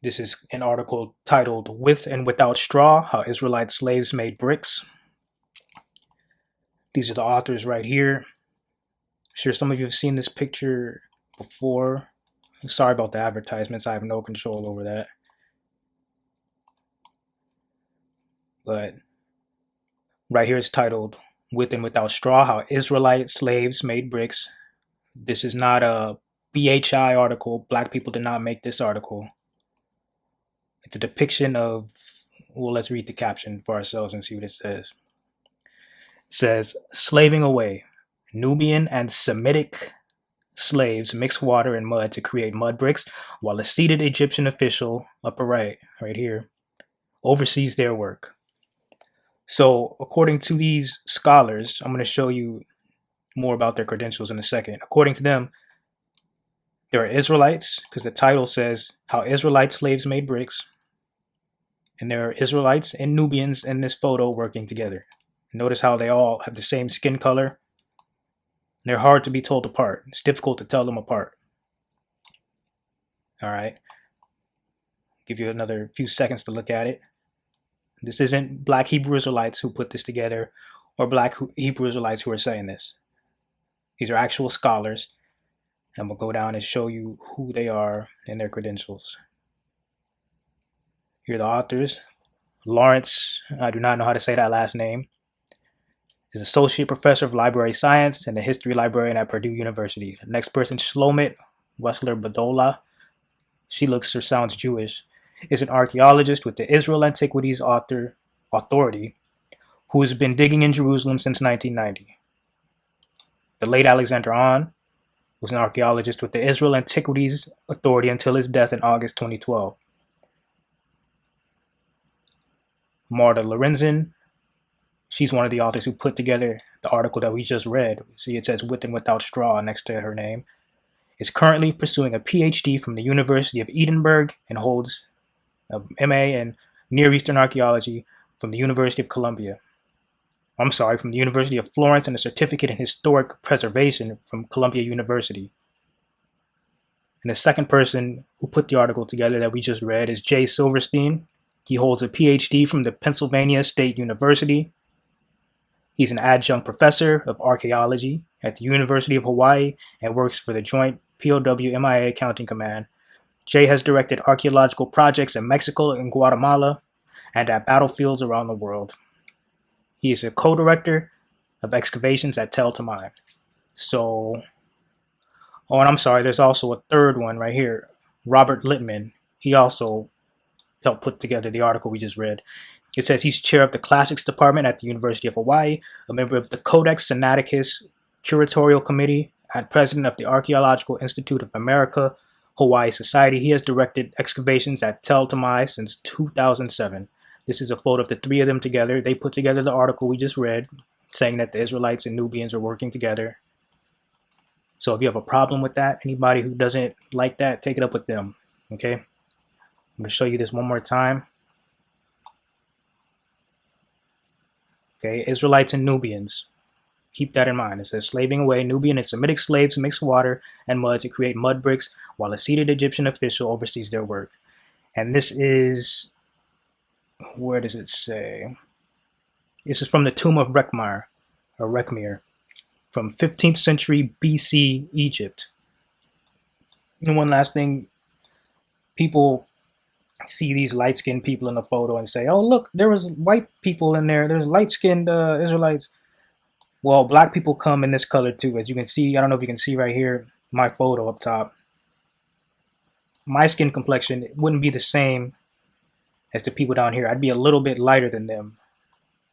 This is an article titled With and Without Straw, How Israelite Slaves Made Bricks. These are the authors right here. I'm sure some of you have seen this picture before. Sorry about the advertisements. I have no control over that. But right here it's titled With and Without Straw, How Israelite Slaves Made Bricks. This is not a BHI article. Black people did not make this article. It's a depiction of, well, let's read the caption for ourselves and see what it says. It says, slaving away. Nubian and Semitic slaves mix water and mud to create mud bricks, while a seated Egyptian official, upper right here, oversees their work. So according to these scholars, I'm going to show you more about their credentials in a second. According to them, there are Israelites, because the title says How Israelite Slaves Made Bricks. And there are Israelites and Nubians in this photo working together. Notice how they all have the same skin color. They're hard to be told apart. It's difficult to tell them apart. All right. Give you another few seconds to look at it. This isn't Black Hebrew Israelites who put this together or Black Hebrew Israelites who are saying this. These are actual scholars. And I'm going to go down and show you who they are and their credentials. Here are the authors. Lawrence, I do not know how to say that last name, is Associate Professor of Library Science and a History Librarian at Purdue University. The next person, Shlomit Wessler Badola, she looks or sounds Jewish, is an archaeologist with the Israel Antiquities Authority who has been digging in Jerusalem since 1990. The late Alexander Ahn was an archaeologist with the Israel Antiquities Authority until his death in August 2012. Marta Lorenzen, she's one of the authors who put together the article that we just read. See, it says With and Without Straw next to her name. Is currently pursuing a PhD from the University of Edinburgh and holds a MA in Near Eastern Archaeology from the University of from the University of Florence, and a certificate in Historic Preservation from Columbia University. And the second person who put the article together that we just read is Jay Silverstein. He holds a PhD from the Pennsylvania State University. He's an adjunct professor of archaeology at the University of Hawaii and works for the Joint POW-MIA Accounting Command. Jay has directed archaeological projects in Mexico and Guatemala and at battlefields around the world. He is a co-director of excavations at Tel Tamai. So, oh, and I'm sorry, there's also a third one right here, Robert Littman. He also helped put together the article we just read. It says he's chair of the Classics Department at the University of Hawaii, a member of the Codex Sinaiticus Curatorial Committee, and president of the Archaeological Institute of America, Hawaii Society. He has directed excavations at Tel Tamai since 2007. This is a photo of the three of them together. They put together the article we just read, saying that the Israelites and Nubians are working together. So if you have a problem with that, anybody who doesn't like that, take it up with them, okay? I'm going to show you this one more time. Okay, Israelites and Nubians. Keep that in mind. It says, slaving away, Nubian and Semitic slaves mix water and mud to create mud bricks, while a seated Egyptian official oversees their work. And this is, where does it say? This is from the Tomb of Rekhmire, or Rekhmire, from 15th century BC Egypt. And one last thing, people see these light-skinned people in the photo and say, oh, look, there was white people in there. There's light-skinned Israelites. Well, black people come in this color too. As you can see, I don't know if you can see right here, my photo up top. My skin complexion wouldn't be the same as the people down here. I'd be a little bit lighter than them.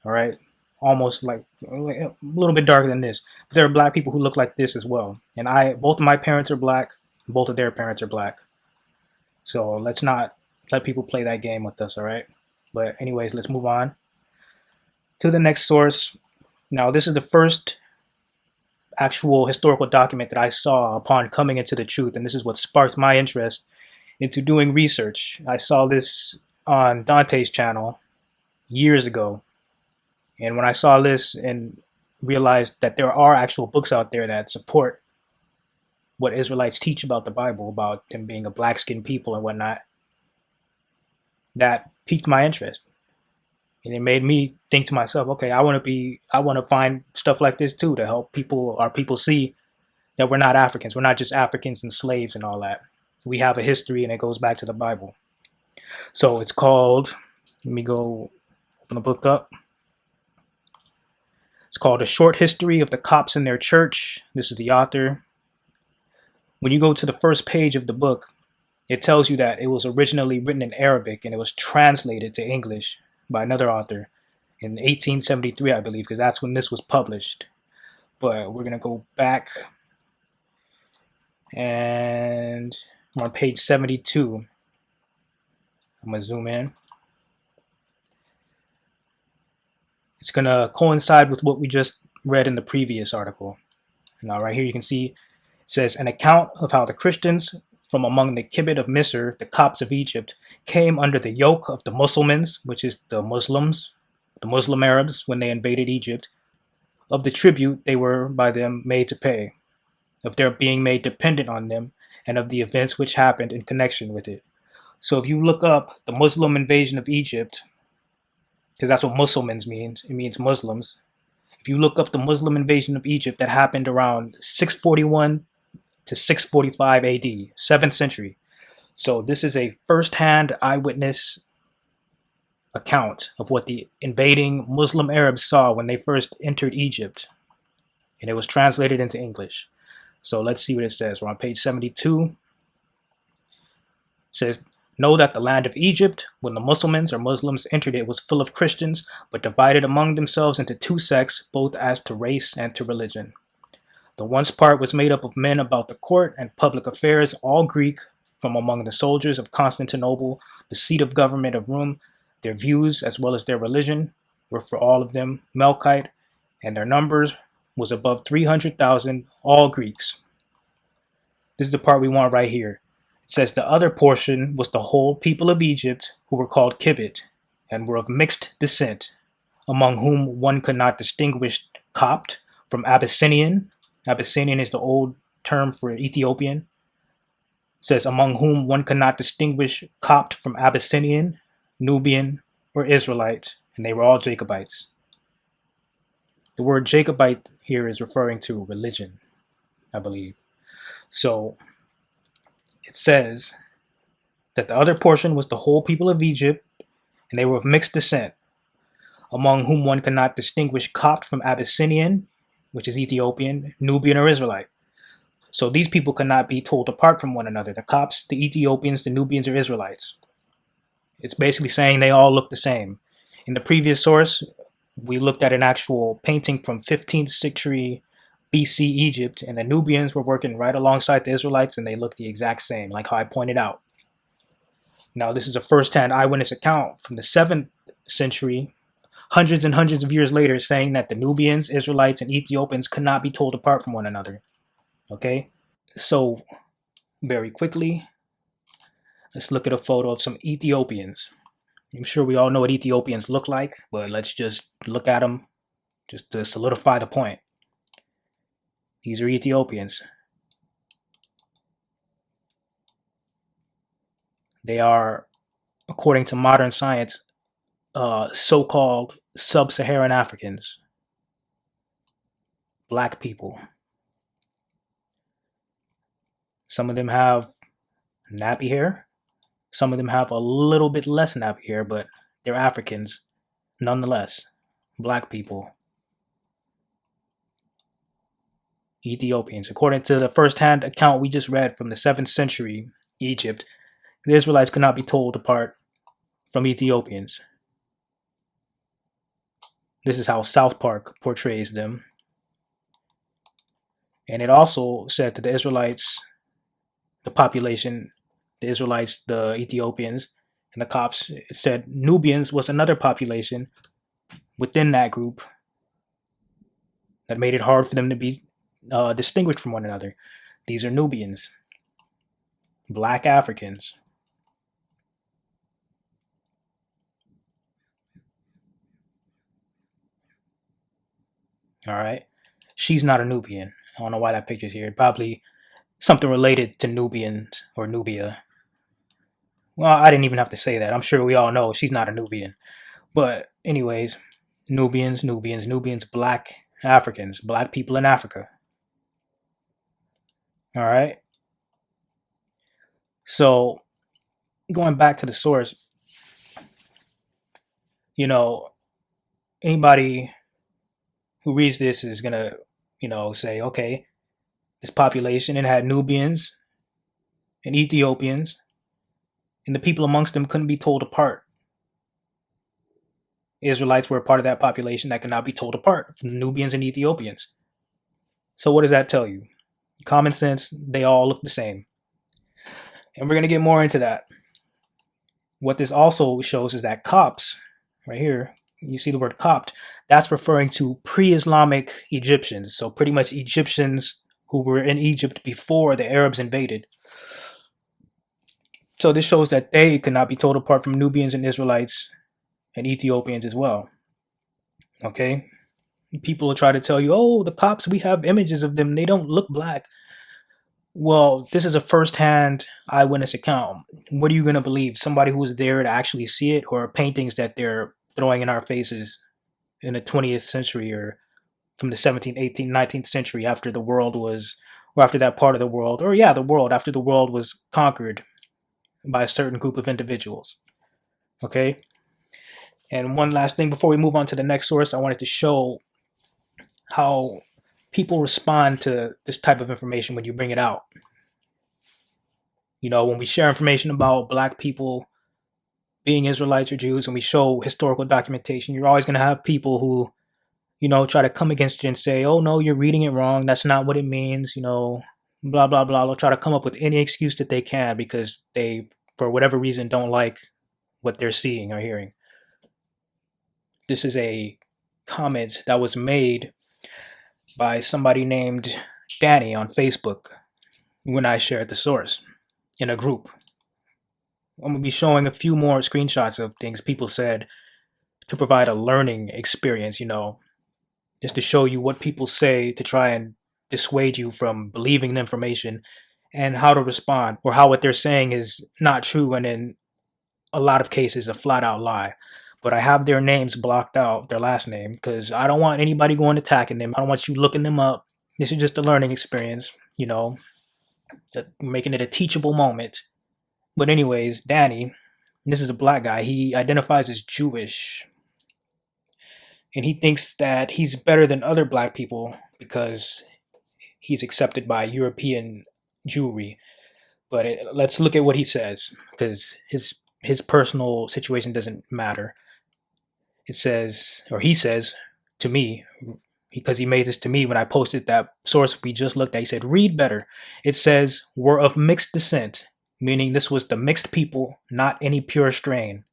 All right? Almost like a little bit darker than this. But there are black people who look like this as well. And both of my parents are black. Both of their parents are black. So let's not let people play that game with us, all right? But anyways, let's move on to the next source. Now, this is the first actual historical document that I saw upon coming into the truth, and this is what sparked my interest into doing research. I saw this on Dante's channel years ago, and when I saw this and realized that there are actual books out there that support what Israelites teach about the Bible, about them being a black-skinned people and whatnot, that piqued my interest. And it made me think to myself, okay, I want to find stuff like this too to help our people see that we're not Africans. We're not just Africans and slaves and all that. We have a history and it goes back to the Bible. So it's called, let me go open the book up. It's called A Short History of the Copts and Their Church. This is the author. When you go to the first page of the book, it tells you that it was originally written in Arabic and it was translated to English by another author in 1873, I believe, because that's when this was published. But we're going to go back and we're on page 72. I'm going to zoom in. It's going to coincide with what we just read in the previous article. Now, right here, you can see it says an account of how the Christians from among the Kibbut of Misr, the Copts of Egypt, came under the yoke of the Mussulmans, which is the Muslims, the Muslim Arabs, when they invaded Egypt, of the tribute they were by them made to pay, of their being made dependent on them, and of the events which happened in connection with it. So if you look up the Muslim invasion of Egypt, because that's what Muslimans means, it means Muslims. If you look up the Muslim invasion of Egypt that happened around 641 to 645 AD, 7th century. So this is a first-hand eyewitness account of what the invading Muslim Arabs saw when they first entered Egypt. And it was translated into English. So let's see what it says. We're on page 72. It says, know that the land of Egypt, when the Muslims entered it, was full of Christians, but divided among themselves into two sects, both as to race and to religion. The once part was made up of men about the court and public affairs, all Greek, from among the soldiers of Constantinople, the seat of government of Rome. Their views, as well as their religion, were for all of them Melkite, and their numbers was above 300,000, all Greeks. This is the part we want right here. It says the other portion was the whole people of Egypt, who were called Kibbut, and were of mixed descent, among whom one could not distinguish Copt from Abyssinian. Abyssinian is the old term for Ethiopian. It says, among whom one could not distinguish Copt from Abyssinian, Nubian, or Israelite, and they were all Jacobites. The word Jacobite here is referring to religion, I believe. So it says that the other portion was the whole people of Egypt, and they were of mixed descent, among whom one could not distinguish Copt from Abyssinian, which is Ethiopian, Nubian, or Israelite. So these people could not be told apart from one another. The Copts, the Ethiopians, the Nubians, or Israelites. It's basically saying they all look the same. In the previous source, we looked at an actual painting from 15th century BC Egypt, and the Nubians were working right alongside the Israelites, and they looked the exact same, like how I pointed out. Now, this is a first-hand eyewitness account from the 7th century, hundreds and hundreds of years later, saying that the Nubians, Israelites, and Ethiopians could not be told apart from one another. Okay? So, very quickly, let's look at a photo of some Ethiopians. I'm sure we all know what Ethiopians look like, but let's just look at them just to solidify the point. These are Ethiopians. They are, according to modern science, so-called sub-Saharan Africans, black people. Some of them have nappy hair. Some of them have a little bit less nappy hair, but they're Africans nonetheless. Black people. Ethiopians. According to the first-hand account we just read from the 7th century Egypt, the Israelites could not be told apart from Ethiopians. This is how South Park portrays them. And it also said that the Israelites, the population, the Israelites, the Ethiopians, and the Copts, it said Nubians was another population within that group that made it hard for them to be distinguished from one another. These are Nubians, black Africans. All right. She's not a Nubian. I don't know why that picture's here. Probably something related to Nubians or Nubia. Well, I didn't even have to say that. I'm sure we all know she's not a Nubian. But anyways, Nubians, black Africans, black people in Africa. All right. So going back to the source, you know, anybody who reads this is gonna, say, okay, this population it had Nubians and Ethiopians, and the people amongst them couldn't be told apart. Israelites were a part of that population that could not be told apart from the Nubians and Ethiopians. So what does that tell you? Common sense, they all look the same. And we're going to get more into that. What this also shows is that Copts, right here, you see the word Copt, that's referring to pre-Islamic Egyptians. So pretty much Egyptians who were in Egypt before the Arabs invaded. So this shows that they could not be told apart from Nubians and Israelites and Ethiopians as well. Okay? People will try to tell you, oh, the Copts, we have images of them. They don't look black. Well, this is a first-hand eyewitness account. What are you going to believe? Somebody who was there to actually see it, or paintings that they're throwing in our faces in the 20th century or from the 17th, 18th, 19th century after the world was, or after that part of the world, or yeah, the world, after the world was conquered by a certain group of individuals. Okay? And one last thing before we move on to the next source, I wanted to show how people respond to this type of information when you bring it out. When we share information about black people being Israelites or Jews and we show historical documentation, you're always going to have people who, try to come against it and say, oh, no, you're reading it wrong. That's not what it means, blah, blah, blah. They'll try to come up with any excuse that they can because they, for whatever reason, don't like what they're seeing or hearing. This is a comment that was made by somebody named Danny on Facebook when I shared the source in a group. I'm going to be showing a few more screenshots of things people said to provide a learning experience, just to show you what people say to try and dissuade you from believing the information and how to respond, or how what they're saying is not true and in a lot of cases a flat out lie. But I have their names blocked out, their last name, because I don't want anybody going attacking them. I don't want you looking them up. This is just a learning experience, making it a teachable moment. But anyways, Danny, this is a black guy. He identifies as Jewish. And he thinks that he's better than other black people because he's accepted by European Jewry. But let's look at what he says, because his personal situation doesn't matter. It says, or he says to me, because he made this to me when I posted that source we just looked at, he said, read better. It says, were of mixed descent, meaning this was the mixed people, not any pure strain.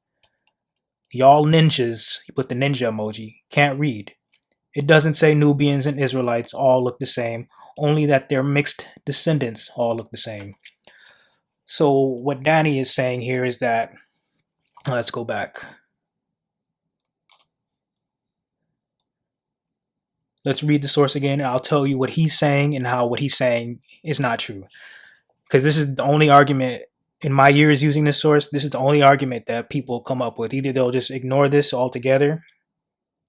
Y'all ninjas, he put the ninja emoji, can't read. It doesn't say Nubians and Israelites all look the same, only that their mixed descendants all look the same. So what Danny is saying here is that, let's go back. Let's read the source again, and I'll tell you what he's saying and how what he's saying is not true. Because this is the only argument, in my years using this source, this is the only argument that people come up with. Either they'll just ignore this altogether,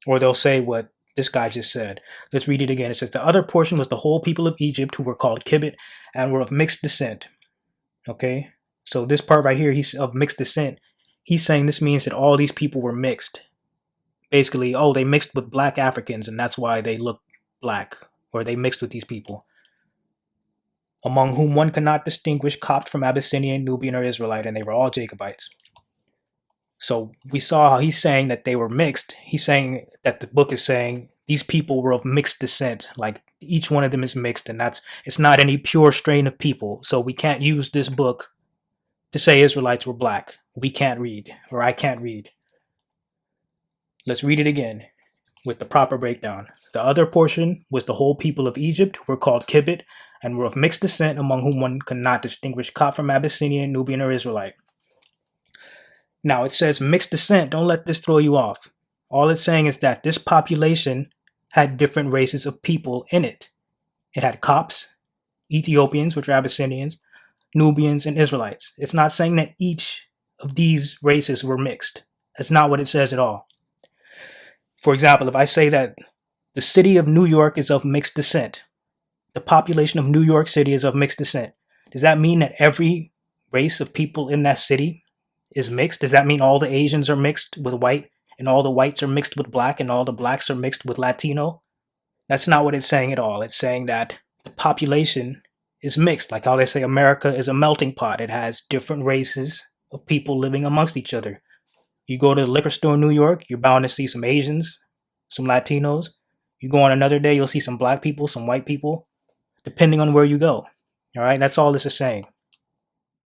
or they'll say what this guy just said. Let's read it again. It says, the other portion was the whole people of Egypt who were called Kibbut and were of mixed descent. Okay? So this part right here, he's of mixed descent. He's saying this means that all these people were mixed. Basically, oh, they mixed with black Africans and that's why they look black, or they mixed with these people, among whom one cannot distinguish Copt from Abyssinian, Nubian, or Israelite, and they were all Jacobites. So we saw how he's saying that they were mixed. He's saying that the book is saying these people were of mixed descent, like each one of them is mixed, and it's not any pure strain of people. So we can't use this book to say Israelites were black. We can't read, or I can't read. Let's read it again with the proper breakdown. The other portion was the whole people of Egypt who were called Kibbut and were of mixed descent, among whom one could not distinguish Copt from Abyssinian, Nubian, or Israelite. Now it says mixed descent. Don't let this throw you off. All it's saying is that this population had different races of people in it. It had Copts, Ethiopians, which are Abyssinians, Nubians, and Israelites. It's not saying that each of these races were mixed. That's not what it says at all. For example, if I say that the city of New York is of mixed descent, the population of New York City is of mixed descent, does that mean that every race of people in that city is mixed? Does that mean all the Asians are mixed with white and all the whites are mixed with black and all the blacks are mixed with Latino? That's not what it's saying at all. It's saying that the population is mixed, like how they say America is a melting pot. It has different races of people living amongst each other. You go to the liquor store in New York, you're bound to see some Asians, some Latinos. You go on another day, you'll see some black people, some white people, depending on where you go. All right, that's all this is saying.